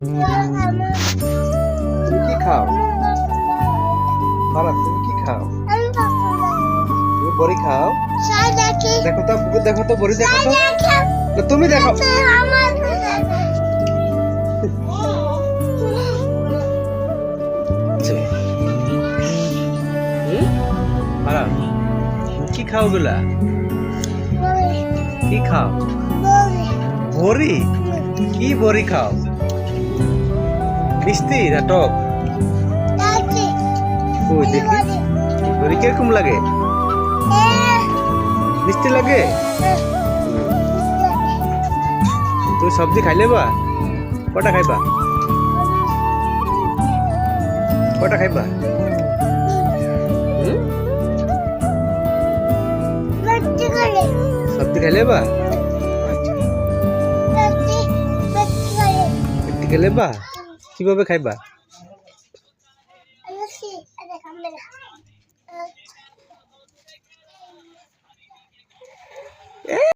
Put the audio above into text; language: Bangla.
তুমি কি খাও? ফারাহ তুমি কি খাও? তুমি বড়ি খাও? দেখো তো দেখো তো বড়ি দেখো তো। না, তুমি দেখো। ফারাহ তুমি কি খাও গুলা? কি খাও? বড়ি? কি বড়ি খাও? মিষ্টি না টক? কই দেখি বড়ি কিরকম লাগে? মিষ্টি লাগে? তুমি সবজি খাইলে বা? কটা খাইবা? কটা খাইবা? সবজি খাইলে বা? আচ্ছা পেটি খেলে বা? কিভাবে খাইবা?